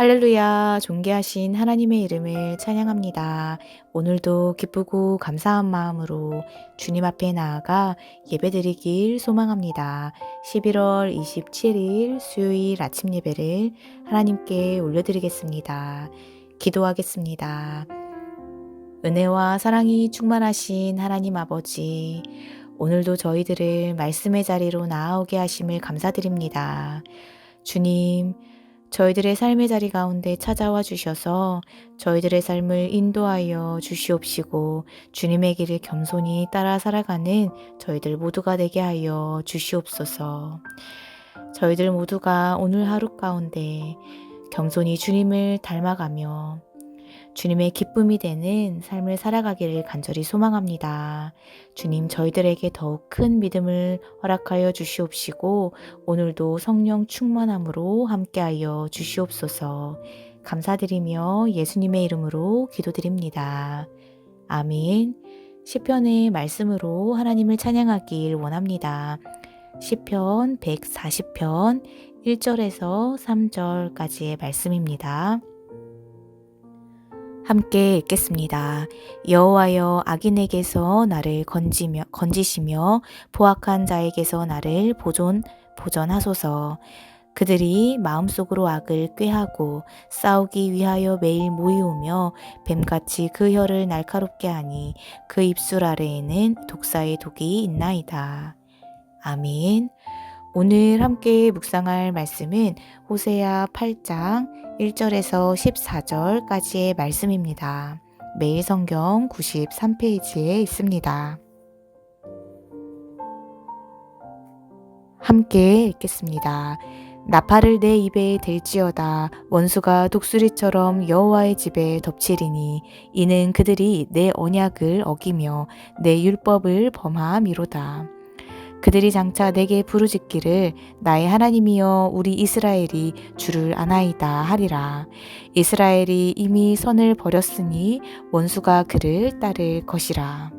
할렐루야, 존귀하신 하나님의 이름을 찬양합니다. 오늘도 기쁘고 감사한 마음으로 주님 앞에 나아가 예배드리길 소망합니다. 11월 27일 수요일 아침 예배를 하나님께 올려드리겠습니다. 기도하겠습니다. 은혜와 사랑이 충만하신 하나님 아버지, 오늘도 저희들을 말씀의 자리로 나아오게 하심을 감사드립니다. 주님, 저희들의 삶의 자리 가운데 찾아와 주셔서 저희들의 삶을 인도하여 주시옵시고 주님의 길을 겸손히 따라 살아가는 저희들 모두가 되게 하여 주시옵소서. 저희들 모두가 오늘 하루 가운데 겸손히 주님을 닮아가며 주님의 기쁨이 되는 삶을 살아가기를 간절히 소망합니다. 주님, 저희들에게 더욱 큰 믿음을 허락하여 주시옵시고 오늘도 성령 충만함으로 함께하여 주시옵소서. 감사드리며 예수님의 이름으로 기도드립니다. 아멘. 시편의 말씀으로 하나님을 찬양하길 원합니다. 시편 140편 1절에서 3절까지의 말씀입니다. 함께 읽겠습니다. 여호와여, 악인에게서 나를 건지시며 포악한 자에게서 나를 보존하소서. 그들이 마음속으로 악을 꾀하고 싸우기 위하여 매일 모이오며 뱀같이 그 혀를 날카롭게 하니 그 입술 아래에는 독사의 독이 있나이다. 아멘. 오늘 함께 묵상할 말씀은 호세아 8장 1절에서 14절까지의 말씀입니다. 매일 성경 93페이지에 있습니다. 함께 읽겠습니다. 나팔을 내 입에 댈지어다. 원수가 독수리처럼 여호와의 집에 덮치리니 이는 그들이 내 언약을 어기며 내 율법을 범함이로다. 그들이 장차 내게 부르짖기를 나의 하나님이여 우리 이스라엘이 주를 아나이다 하리라. 이스라엘이 이미 선을 버렸으니 원수가 그를 따를 것이라.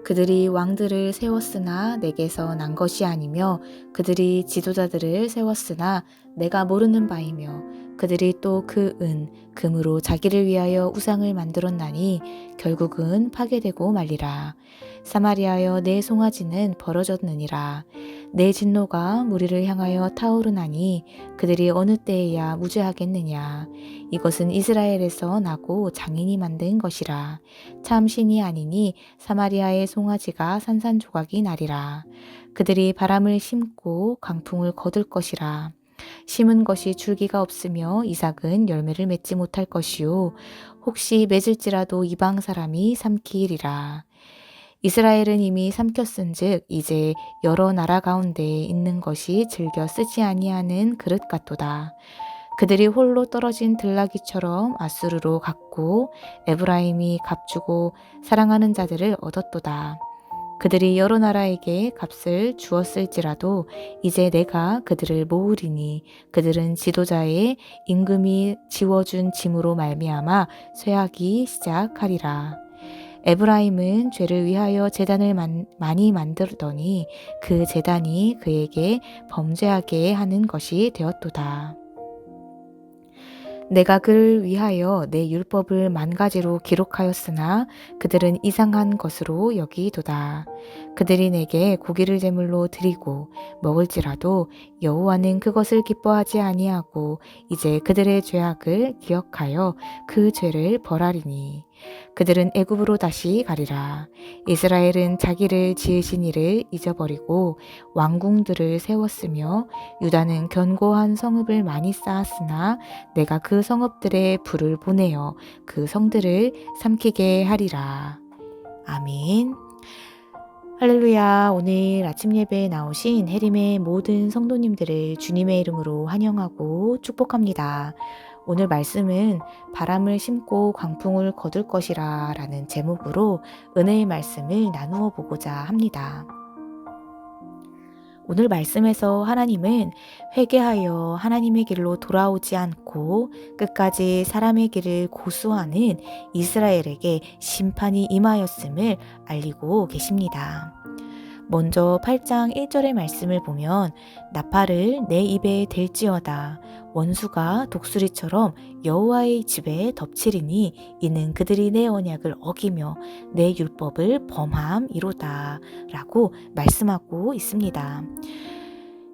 그들이 왕들을 세웠으나 내게서 난 것이 아니며 그들이 지도자들을 세웠으나 내가 모르는 바이며 그들이 또 그 금으로 자기를 위하여 우상을 만들었나니 결국은 파괴되고 말리라. 사마리아여, 내 송아지는 벌어졌느니라. 내 진노가 무리를 향하여 타오르나니 그들이 어느 때에야 무죄하겠느냐. 이것은 이스라엘에서 나고 장인이 만든 것이라. 참 신이 아니니 사마리아의 송아지가 산산조각이 나리라. 그들이 바람을 심고 강풍을 거둘 것이라. 심은 것이 줄기가 없으며 이삭은 열매를 맺지 못할 것이요 혹시 맺을지라도 이방 사람이 삼키리라. 이스라엘은 이미 삼켰은즉 이제 여러 나라 가운데 있는 것이 즐겨 쓰지 아니하는 그릇 같도다. 그들이 홀로 떨어진 들나귀처럼 아수르로 갔고 에브라임이 값주고 사랑하는 자들을 얻었도다. 그들이 여러 나라에게 값을 주었을지라도 이제 내가 그들을 모으리니 그들은 지도자의 임금이 지워준 짐으로 말미암아 쇠하기 시작하리라. 에브라임은 죄를 위하여 제단을 많이 만들더니 그 제단이 그에게 범죄하게 하는 것이 되었도다. 내가 그를 위하여 내 율법을 만가지로 기록하였으나 그들은 이상한 것으로 여기도다. 그들이 내게 고기를 제물로 드리고 먹을지라도 여호와는 그것을 기뻐하지 아니하고 이제 그들의 죄악을 기억하여 그 죄를 벌하리니 그들은 애굽으로 다시 가리라. 이스라엘은 자기를 지으신 이를 잊어버리고 왕궁들을 세웠으며 유다는 견고한 성읍을 많이 쌓았으나 내가 그 성읍들에 불을 보내어 그 성들을 삼키게 하리라. 아멘. 할렐루야. 오늘 아침 예배에 나오신 해림의 모든 성도님들을 주님의 이름으로 환영하고 축복합니다. 오늘 말씀은 바람을 심고 광풍을 거둘 것이라 라는 제목으로 은혜의 말씀을 나누어 보고자 합니다. 오늘 말씀에서 하나님은 회개하여 하나님의 길로 돌아오지 않고 끝까지 사람의 길을 고수하는 이스라엘에게 심판이 임하였음을 알리고 계십니다. 먼저 8장 1절의 말씀을 보면 나팔을 내 입에 댈지어다 원수가 독수리처럼 여호와의 집에 덮치리니 이는 그들이 내 언약을 어기며 내 율법을 범함이로다 라고 말씀하고 있습니다.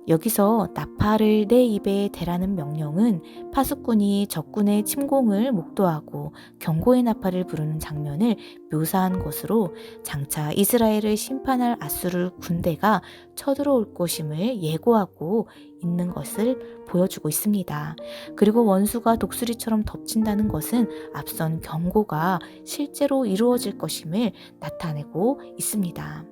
여기서 나팔을 내 입에 대라는 명령은 파수꾼이 적군의 침공을 목도하고 경고의 나팔을 부르는 장면을 묘사한 것으로 장차 이스라엘을 심판할 아수르 군대가 쳐들어올 것임을 예고하고 있는 것을 보여주고 있습니다. 그리고 원수가 독수리처럼 덮친다는 것은 앞선 경고가 실제로 이루어질 것임을 나타내고 있습니다.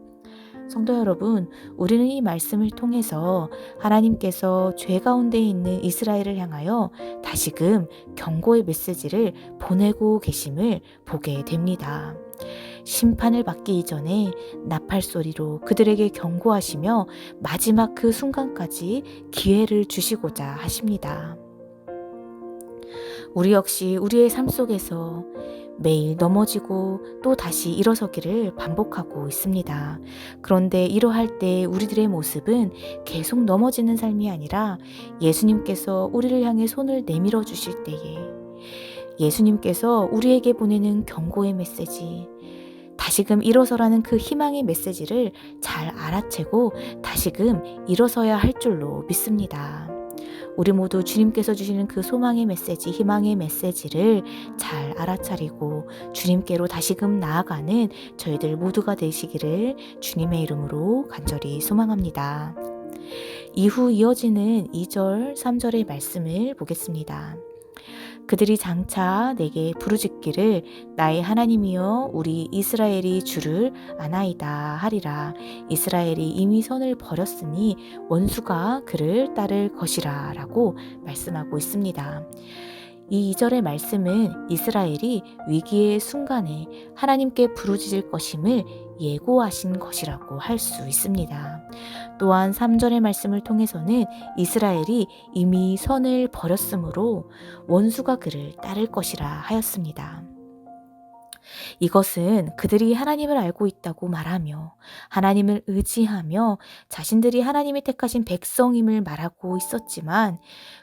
성도 여러분, 우리는 이 말씀을 통해서 하나님께서 죄 가운데 있는 이스라엘을 향하여 다시금 경고의 메시지를 보내고 계심을 보게 됩니다. 심판을 받기 이전에 나팔 소리로 그들에게 경고하시며 마지막 그 순간까지 기회를 주시고자 하십니다. 우리 역시 우리의 삶 속에서 매일 넘어지고 또 다시 일어서기를 반복하고 있습니다. 그런데 이러할 때 우리들의 모습은 계속 넘어지는 삶이 아니라 예수님께서 우리를 향해 손을 내밀어 주실 때에 예수님께서 우리에게 보내는 경고의 메시지, 다시금 일어서라는 그 희망의 메시지를 잘 알아채고 다시금 일어서야 할 줄로 믿습니다. 우리 모두 주님께서 주시는 그 소망의 메시지, 희망의 메시지를 잘 알아차리고 주님께로 다시금 나아가는 저희들 모두가 되시기를 주님의 이름으로 간절히 소망합니다. 이후 이어지는 2절, 3절의 말씀을 보겠습니다. 그들이 장차 내게 부르짖기를 나의 하나님이여 우리 이스라엘이 주를 아나이다 하리라. 이스라엘이 이미 선을 버렸으니 원수가 그를 따를 것이라 라고 말씀하고 있습니다. 이 2절의 말씀은 이스라엘이 위기의 순간에 하나님께 부르짖을 것임을 예고하신 것이라고 할 수 있습니다. 또한 3절의 말씀을 통해서는 이스라엘이 이미 선을 버렸으므로 원수가 그를 따를 것이라 하였습니다. 이것은 그들이 하나님을 알고 있다고 말하며 하나님을 의지하며 자신들이 하나님이 택하신 백성임을 말하고 있었지만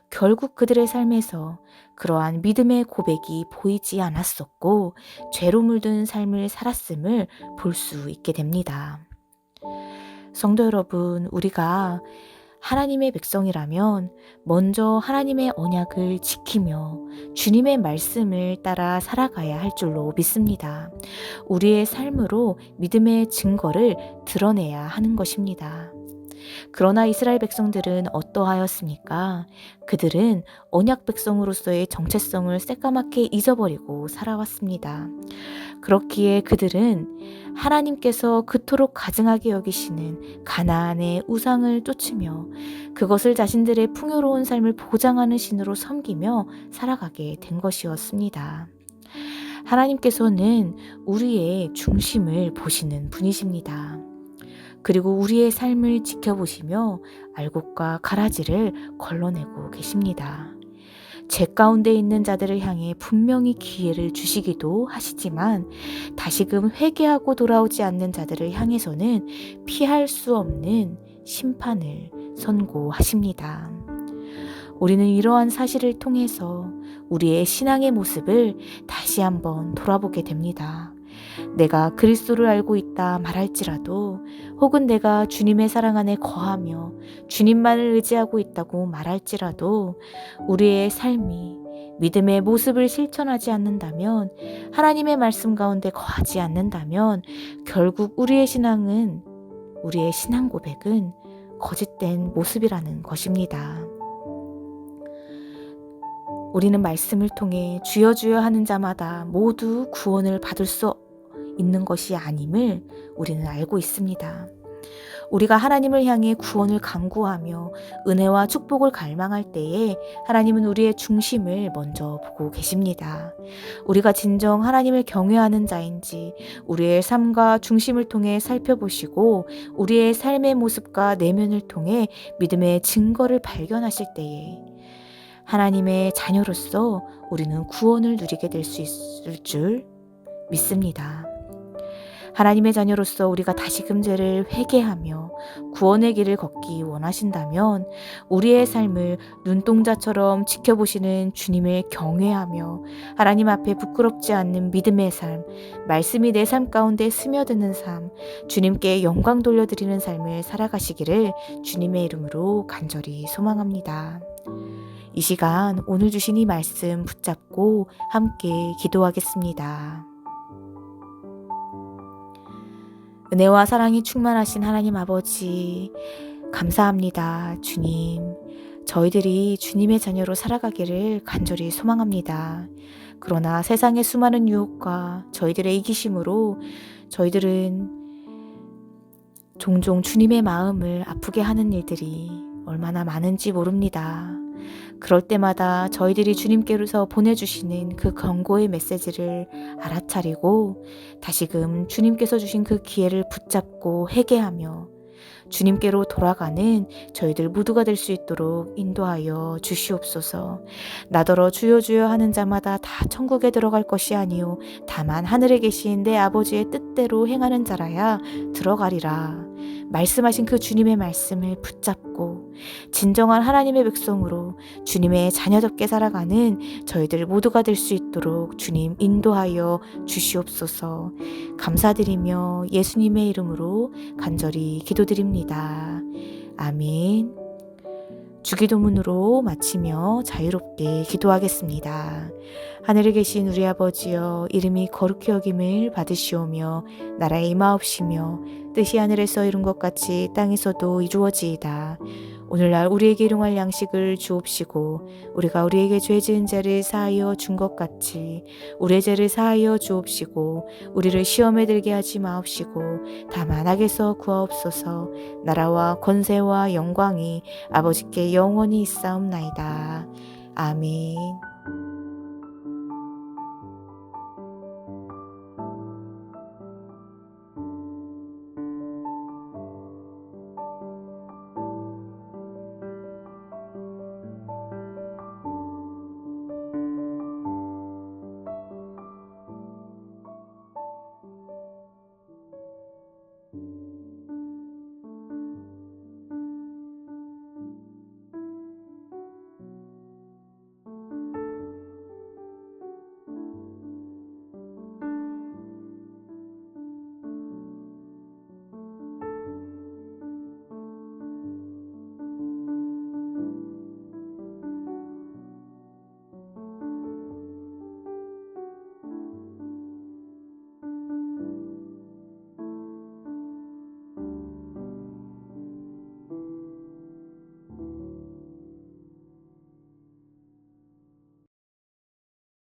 결국 그들의 삶에서 그러한 믿음의 고백이 보이지 않았었고 죄로 물든 삶을 살았음을 볼 수 있게 됩니다. 성도 여러분, 우리가 하나님의 백성이라면 먼저 하나님의 언약을 지키며 주님의 말씀을 따라 살아가야 할 줄로 믿습니다. 우리의 삶으로 믿음의 증거를 드러내야 하는 것입니다. 그러나 이스라엘 백성들은 어떠하였습니까? 그들은 언약 백성으로서의 정체성을 새까맣게 잊어버리고 살아왔습니다. 그렇기에 그들은 하나님께서 그토록 가증하게 여기시는 가나안의 우상을 쫓으며 그것을 자신들의 풍요로운 삶을 보장하는 신으로 섬기며 살아가게 된 것이었습니다. 하나님께서는 우리의 중심을 보시는 분이십니다. 그리고 우리의 삶을 지켜보시며 알곡과 가라지를 걸러내고 계십니다. 죄 가운데 있는 자들을 향해 분명히 기회를 주시기도 하시지만 다시금 회개하고 돌아오지 않는 자들을 향해서는 피할 수 없는 심판을 선고하십니다. 우리는 이러한 사실을 통해서 우리의 신앙의 모습을 다시 한번 돌아보게 됩니다. 내가 그리스도를 알고 있다 말할지라도 혹은 내가 주님의 사랑 안에 거하며 주님만을 의지하고 있다고 말할지라도 우리의 삶이 믿음의 모습을 실천하지 않는다면 하나님의 말씀 가운데 거하지 않는다면 결국 우리의 신앙 고백은 거짓된 모습이라는 것입니다. 우리는 말씀을 통해 주여 주여 하는 자마다 모두 구원을 받을 수 있는 것이 아님을 우리는 알고 있습니다. 우리가 하나님을 향해 구원을 간구하며 은혜와 축복을 갈망할 때에 하나님은 우리의 중심을 먼저 보고 계십니다. 우리가 진정 하나님을 경외하는 자인지 우리의 삶과 중심을 통해 살펴보시고 우리의 삶의 모습과 내면을 통해 믿음의 증거를 발견하실 때에 하나님의 자녀로서 우리는 구원을 누리게 될 수 있을 줄 믿습니다. 하나님의 자녀로서 우리가 다시금 죄를 회개하며 구원의 길을 걷기 원하신다면 우리의 삶을 눈동자처럼 지켜보시는 주님을 경외하며 하나님 앞에 부끄럽지 않는 믿음의 삶, 말씀이 내 삶 가운데 스며드는 삶, 주님께 영광 돌려드리는 삶을 살아가시기를 주님의 이름으로 간절히 소망합니다. 이 시간 오늘 주신 이 말씀 붙잡고 함께 기도하겠습니다. 은혜와 사랑이 충만하신 하나님 아버지, 감사합니다. 주님, 저희들이 주님의 자녀로 살아가기를 간절히 소망합니다. 그러나 세상의 수많은 유혹과 저희들의 이기심으로 저희들은 종종 주님의 마음을 아프게 하는 일들이 얼마나 많은지 모릅니다. 그럴 때마다 저희들이 주님께서 보내주시는 그 경고의 메시지를 알아차리고 다시금 주님께서 주신 그 기회를 붙잡고 회개하며 주님께로 돌아가는 저희들 모두가 될 수 있도록 인도하여 주시옵소서. 나더러 주여 주여 하는 자마다 다 천국에 들어갈 것이 아니요 다만 하늘에 계신 내 아버지의 뜻대로 행하는 자라야 들어가리라. 말씀하신 그 주님의 말씀을 붙잡고 진정한 하나님의 백성으로 주님의 자녀답게 살아가는 저희들 모두가 될 수 있도록 주님 인도하여 주시옵소서. 감사드리며 예수님의 이름으로 간절히 기도드립니다. 아멘. 주기도문으로 마치며 자유롭게 기도하겠습니다. 하늘에 계신 우리 아버지여, 이름이 거룩히 여김을 받으시오며 나라의 임하옵시며 뜻이 하늘에서 이룬 것 같이 땅에서도 이루어지이다. 오늘날 우리에게 일용할 양식을 주옵시고 우리가 우리에게 죄 지은 자를 사하여 준 것 같이 우리의 죄를 사하여 주옵시고 우리를 시험에 들게 하지 마옵시고 다만 악에서 구하옵소서. 나라와 권세와 영광이 아버지께 영원히 있사옵나이다. 아멘.